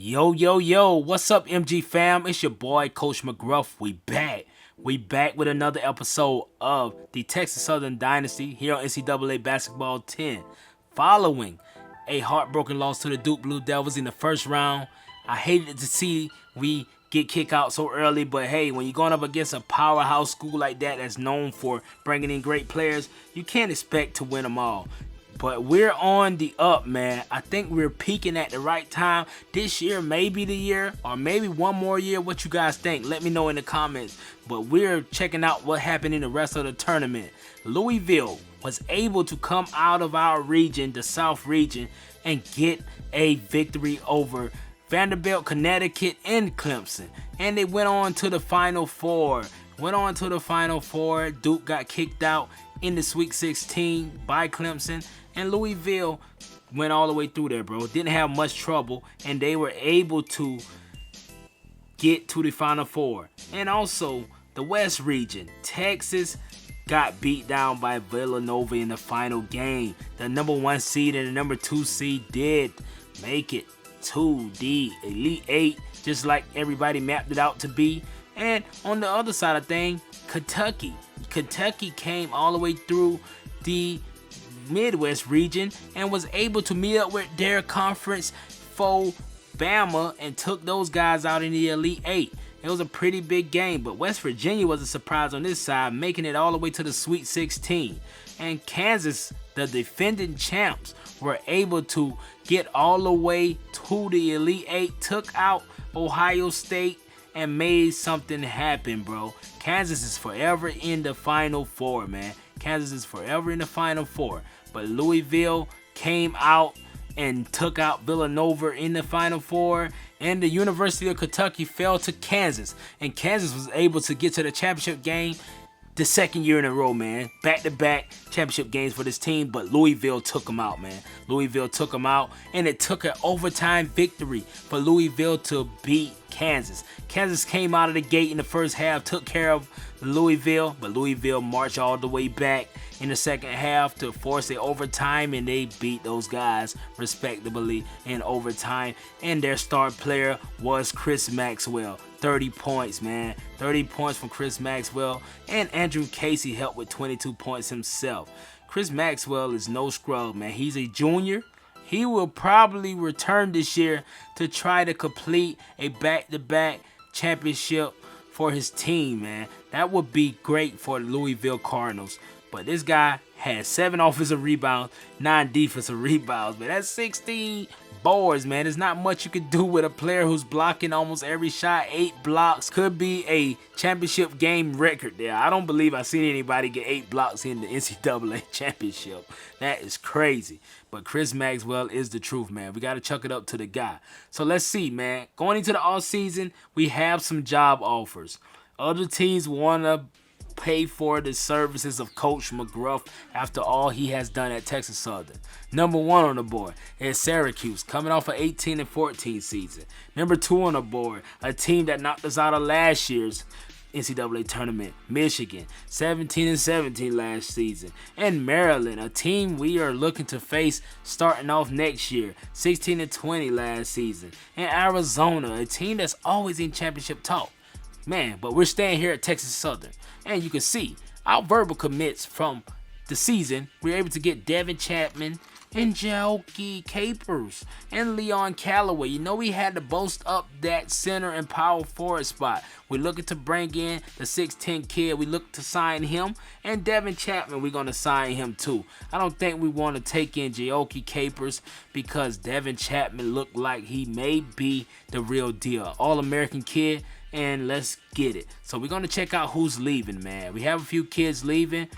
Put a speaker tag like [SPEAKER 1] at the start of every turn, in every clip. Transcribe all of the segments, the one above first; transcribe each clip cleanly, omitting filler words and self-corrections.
[SPEAKER 1] Yo, what's up, MG fam? It's your boy, Coach McGruff. We back. We back with another episode of the Texas Southern Dynasty here on NCAA Basketball 10. Following a heartbroken loss to the Duke Blue Devils in the first round, I hated to see we get kicked out so early, but hey, when you're going up against a powerhouse school like that that's known for bringing in great players, you can't expect to win them all. But we're on the up, man. I think we're peaking at the right time. This year may be the year, or maybe one more year. What you guys think? Let me know in the comments. But we're checking out what happened in the rest of the tournament. Louisville was able to come out of our region, the South region, and get a victory over Vanderbilt, Connecticut, and Clemson. And they went on to the Final Four. Duke got kicked out in the Sweet 16 by Clemson. And Louisville went all the way through there, bro. Didn't have much trouble. And they were able to get to the Final Four. And also, the West region. Texas got beat down by Villanova in the final game. The number 1 seed and the number 2 seed did make it to the Elite 8, just like everybody mapped it out to be. And on the other side of things, Kentucky came all the way through the Midwest region and was able to meet up with their conference foe Bama and took those guys out in the Elite 8. It was a pretty big game, but West Virginia was a surprise on this side, making it all the way to the Sweet 16. And Kansas, the defending champs, were able to get all the way to the Elite 8, took out Ohio State, and made something happen, bro. Kansas is forever in the Final Four, man. Kansas is forever in the Final Four. But Louisville came out and took out Villanova in the Final Four. And the University of Kentucky fell to Kansas. And Kansas was able to get to the championship game the second year in a row, man. Back-to-back championship games for this team, but Louisville took them out, man. Louisville took them out, and it took an overtime victory for Louisville to beat Kansas. Kansas came out of the gate in the first half, took care of Louisville, but Louisville marched all the way back in the second half to force the overtime, and they beat those guys respectably in overtime. And their star player was Chris Maxwell. 30 points, man. 30 points from Chris Maxwell. And Andrew Casey helped with 22 points himself. Chris Maxwell is no scrub, man. He's a junior. He will probably return this year to try to complete a back-to-back championship for his team, man. That would be great for the Louisville Cardinals. But this guy had 7 offensive rebounds, 9 defensive rebounds. But that's 16 boards, man. There's not much you can do with a player who's blocking almost every shot. 8 blocks could be a championship game record there. I don't believe I've seen anybody get 8 blocks in the NCAA championship. That is crazy. But Chris Maxwell is the truth, man. We got to chuck it up to the guy. So let's see, man. Going into the offseason, we have some job offers. Other teams want to pay for the services of Coach McGruff after all he has done at Texas Southern. Number 1 on the board is Syracuse, coming off an 18-14 season. Number 2 on the board, a team that knocked us out of last year's NCAA tournament, Michigan, 17-17 last season. And Maryland, a team we are looking to face starting off next year, 16-20 last season. And Arizona, a team that's always in championship talk. Man, but we're staying here at Texas Southern. And you can see our verbal commits from the season. We're able to get Devin Chapman and Jaoki Capers and Leon Calloway. You know we had to boast up that center and power forward spot. We're looking to bring in the 6'10 kid. We look to sign him. And Devin Chapman, we're going to sign him too. I don't think we want to take in Jaoki Capers because Devin Chapman looked like he may be the real deal. All-American kid. And let's get it. So we're going to check out who's leaving, man. We have a few kids leaving.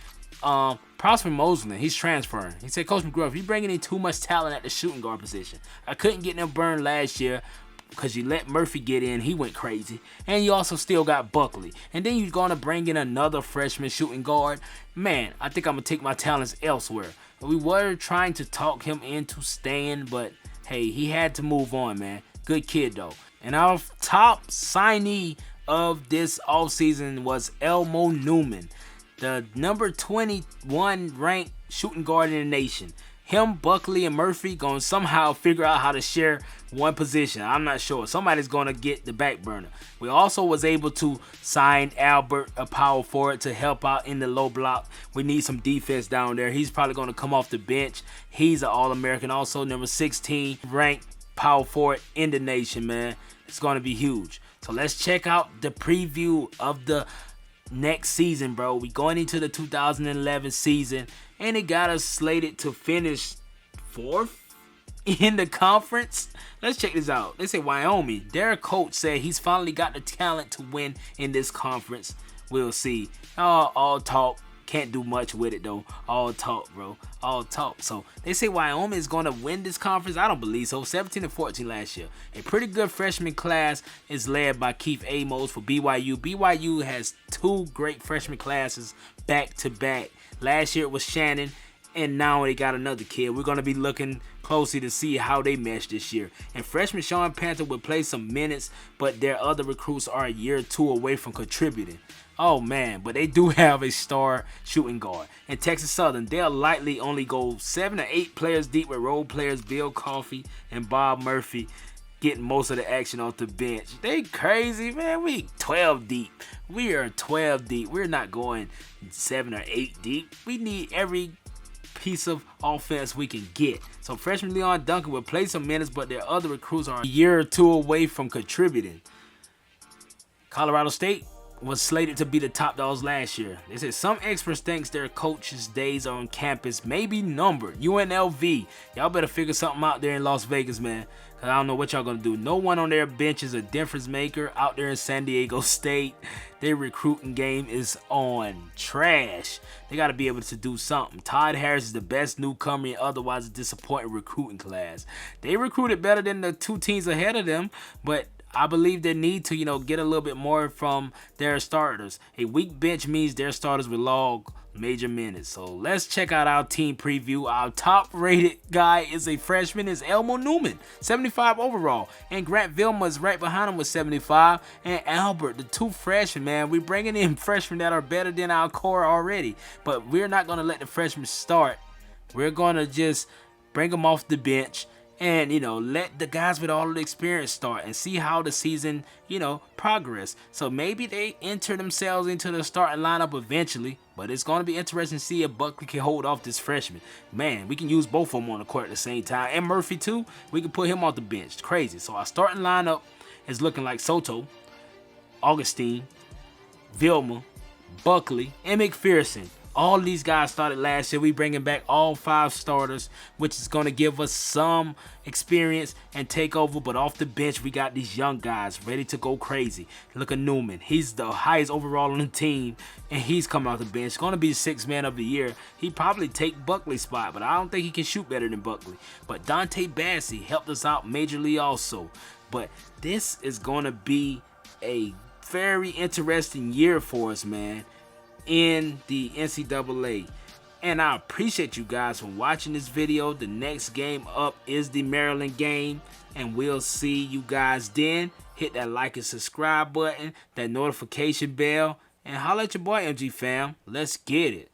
[SPEAKER 1] Prosper Mosley, he's transferring. He said, Coach McGruff, you're bringing in too much talent at the shooting guard position. I couldn't get them burned last year because you let Murphy get in. He went crazy. And you also still got Buckley. And then you're going to bring in another freshman shooting guard. Man, I think I'm going to take my talents elsewhere. We were trying to talk him into staying, but hey, he had to move on, man. Good kid, though. And our top signee of this offseason was Elmo Newman, the number 21 ranked shooting guard in the nation. Him, Buckley, and Murphy gonna somehow figure out how to share one position. I'm not sure. Somebody's going to get the back burner. We also was able to sign Albert, a power forward, to help out in the low block. We need some defense down there. He's probably going to come off the bench. He's an All-American. Also, number 16 ranked power forward in the nation, man. It's going to be huge. So let's check out the preview of the next season, bro. We going into the 2011 season, and it got us slated to finish 4th in the conference. Let's check this out. They say Wyoming. Their coach said he's finally got the talent to win in this conference. We'll see. All talk. Can't do much with it though. All talk, bro. All talk. So they say Wyoming is going to win this conference. I don't believe so. 17-14 last year. A pretty good freshman class is led by Keith Amos for BYU. BYU has 2 great freshman classes back to back. Last year it was Shannon, and now they got another kid. We're going to be looking closely to see how they mesh this year. And freshman Sean Panther will play some minutes, but their other recruits are a year or 2 away from contributing. Oh man, but they do have a star shooting guard. And Texas Southern, they'll likely only go 7 or 8 players deep, with role players Bill Coffey and Bob Murphy getting most of the action off the bench. They crazy, man. We 12 deep. We are 12 deep. We're not going 7 or 8 deep. We need every piece of offense we can get. So freshman Leon Duncan will play some minutes, but their other recruits are a year or 2 away from contributing. Colorado State was slated to be the top dogs last year. They said some experts think their coaches' days on campus may be numbered. UNLV, y'all better figure something out there in Las Vegas, man, because I don't know what y'all gonna do. No one on their bench is a difference maker out there in San Diego State. Their recruiting game is on trash. They got to be able to do something. Todd Harris is the best newcomer in otherwise a disappointing recruiting class. They recruited better than the 2 teams ahead of them, but I believe they need to, get a little bit more from their starters. A weak bench means their starters will log major minutes. So let's check out our team preview. Our top rated guy is a freshman, is Elmo Newman, 75 overall. And Grant Vilma is right behind him with 75. And Albert, the 2 freshmen, man. We're bringing in freshmen that are better than our core already. But we're not going to let the freshmen start. We're going to just bring them off the bench and, let the guys with all the experience start and see how the season, progress. So maybe they enter themselves into the starting lineup eventually, but it's going to be interesting to see if Buckley can hold off this freshman. Man, we can use both of them on the court at the same time. And Murphy, too. We can put him off the bench. It's crazy. So our starting lineup is looking like Soto, Augustine, Vilma, Buckley, and McPherson. All these guys started last year. We bringing back all 5 starters, which is going to give us some experience and take over. But off the bench, we got these young guys ready to go crazy. Look at Newman. He's the highest overall on the team, and he's coming off the bench. Going to be the 6th man of the year. He probably take Buckley's spot, but I don't think he can shoot better than Buckley. But Dante Bassie helped us out majorly also. But this is going to be a very interesting year for us, man, in the NCAA. And I appreciate you guys for watching this video. The next game up is the Maryland game, and we'll see you guys then. Hit that like and subscribe button, that notification bell, and holla at your boy MG fam. Let's get it.